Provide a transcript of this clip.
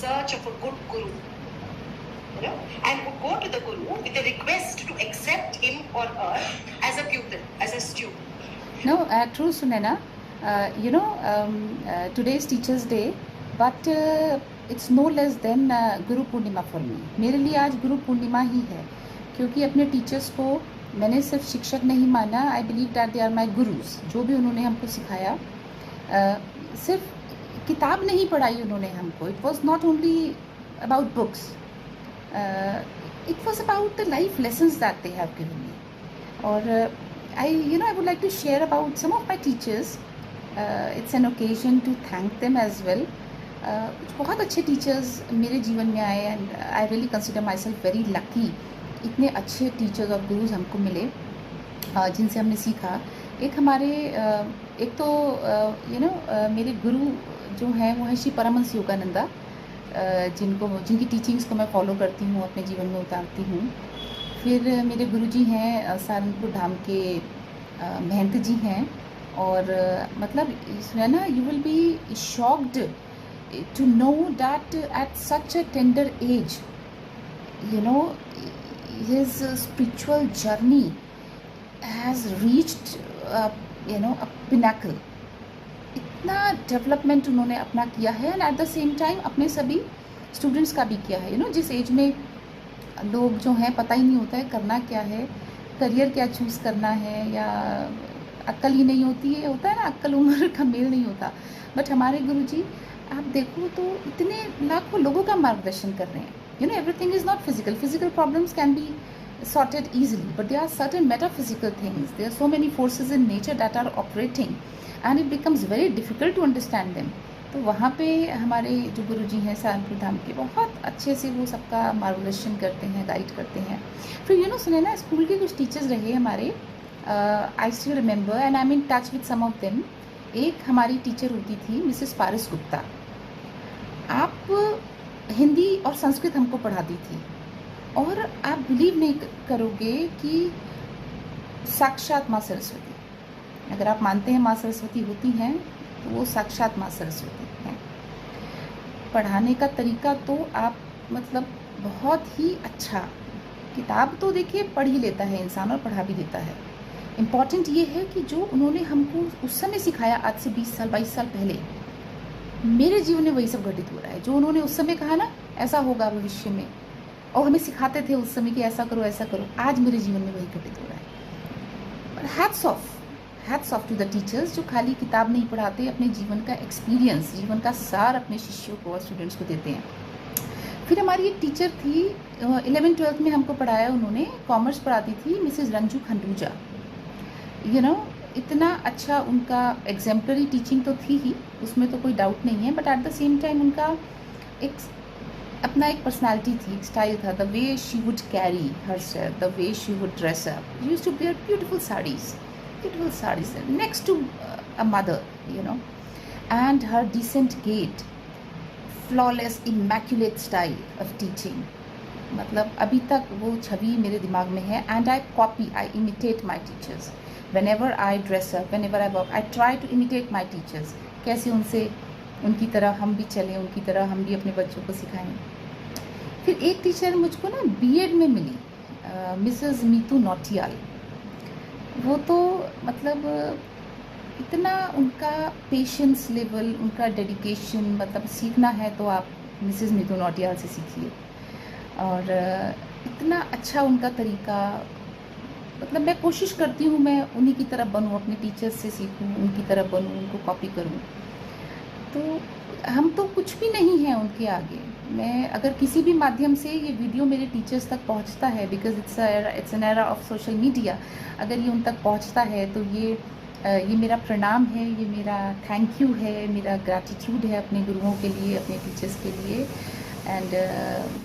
search of a good guru, and would go to the guru with a request to accept him or her as a pupil, as a student. No, true, Sunaina. Today is Teachers Day, but it's no less than Guru Purnima for me. मेरे लिए आज गुरु पूर्णिमा ही है, क्योंकि अपने teachers को मैंने सिर्फ शिक्षक नहीं माना. I believe that they are my gurus. जो भी उन्होंने हमको सिखाया, सिर्फ किताब नहीं पढ़ाई उन्होंने हमको. It was not only about books, it was about the life lessons that they have given me. और I would like to share about some of my teachers. It's an occasion to thank them as well. बहुत अच्छे teachers मेरे जीवन में आए, and I really consider my self very lucky. इतने अच्छे teachers और गुरुज हमको मिले जिनसे हमने सीखा. एक हमारे एक तो मेरे गुरु जो हैं वो है श्री परमहंस योगानंदा, जिनकी टीचिंग्स को मैं फॉलो करती हूँ, अपने जीवन में उतारती हूँ. फिर मेरे गुरुजी हैं सहारनपुर धाम के महंत जी हैं. और मतलब Sunaina, you will be shocked to know that at such a tender age, his spiritual journey has reached a pinnacle. इतना डेवलपमेंट उन्होंने अपना किया है, and at the same time अपने सभी स्टूडेंट्स का भी किया है. जिस एज में लोग जो हैं पता ही नहीं होता है करना क्या है, करियर क्या चूज़ करना है, या अक्ल ही नहीं होती है. होता है ना, अक्ल उम्र का मेल नहीं होता. बट हमारे गुरुजी आप देखो तो इतने लाखों लोगों का मार्गदर्शन कर रहे हैं. Everything is not physical problems can be sorted easily, but there are certain metaphysical things. There are so many forces in nature that are operating, and it becomes very difficult to understand them. तो वहाँ पे हमारे जो गुरुजी हैं सहारनपुर धाम के, बहुत अच्छे से वो सबका मार्गदर्शन करते हैं, गाइड करते हैं. फिर सुनैना, स्कूल के कुछ टीचर्स रहे हमारे. I still remember and I am in touch with some of them. एक हमारी टीचर होती थी मिसेस पारस गुप्ता. आप हिंदी और संस्कृत हमको पढ़ाती थी, और आप बिलीव नहीं करोगे कि साक्षात माँ सरस्वती. अगर आप मानते हैं माँ सरस्वती होती हैं, तो वो साक्षात माँ सरस्वती हैं. पढ़ाने का तरीका तो आप मतलब बहुत ही अच्छा. किताब तो देखिए पढ़ ही लेता है इंसान और पढ़ा भी देता है. इम्पॉर्टेंट ये है कि जो उन्होंने हमको उस समय सिखाया, आज से 20 साल 22 साल पहले, मेरे जीवन में वही सब घटित हो रहा है. जो उन्होंने उस समय कहा ना, ऐसा होगा भविष्य में, और हमें सिखाते थे उस समय कि ऐसा करो ऐसा करो, आज मेरे जीवन में वही घटित हो रहा है. Hats off to the teachers जो खाली किताब नहीं पढ़ाते, अपने जीवन का एक्सपीरियंस, जीवन का सार अपने शिष्यों को और स्टूडेंट्स को देते हैं. फिर हमारी एक टीचर थी, 11th-12th में हमको पढ़ाया उन्होंने. कॉमर्स पढ़ाती थी, मिसेस रंजू खंडूजा. इतना अच्छा उनका एग्जाम्पलरी टीचिंग तो थी ही, उसमें तो कोई डाउट नहीं है. But at the same time उनका अपना एक पर्सनालिटी थी, एक स्टाइल था. The way she would carry herself, the way she would dress up. Used to wear beautiful sarees next to a mother, and her decent gait, flawless, immaculate style of teaching. मतलब अभी तक वो छवि मेरे दिमाग में है. and I imitate my teachers. Whenever I dress up, whenever I walk, I try to imitate my teachers. कैसे उनकी तरह हम भी चलें, उनकी तरह हम भी अपने बच्चों को सिखाएं. फिर एक टीचर मुझको ना बीएड में मिली, मिसेस मीतू नौटियाल. वो तो मतलब इतना उनका पेशेंस लेवल, उनका डेडिकेशन, मतलब सीखना है तो आप मिसेस मीतू नौटियाल से सीखिए. और इतना अच्छा उनका तरीका, मतलब मैं कोशिश करती हूँ मैं उन्हीं की तरह बनूँ, अपने टीचर्स से सीखूँ, उनकी तरह बनूँ, उनको कॉपी करूँ. तो हम तो कुछ भी नहीं हैं उनके आगे. मैं अगर किसी भी माध्यम से ये वीडियो मेरे टीचर्स तक पहुंचता है, because it's an era of social media, अगर ये उन तक पहुंचता है तो ये मेरा प्रणाम है, ये मेरा थैंक यू है, मेरा ग्रैटिट्यूड है अपने गुरुओं के लिए, अपने टीचर्स के लिए. एंड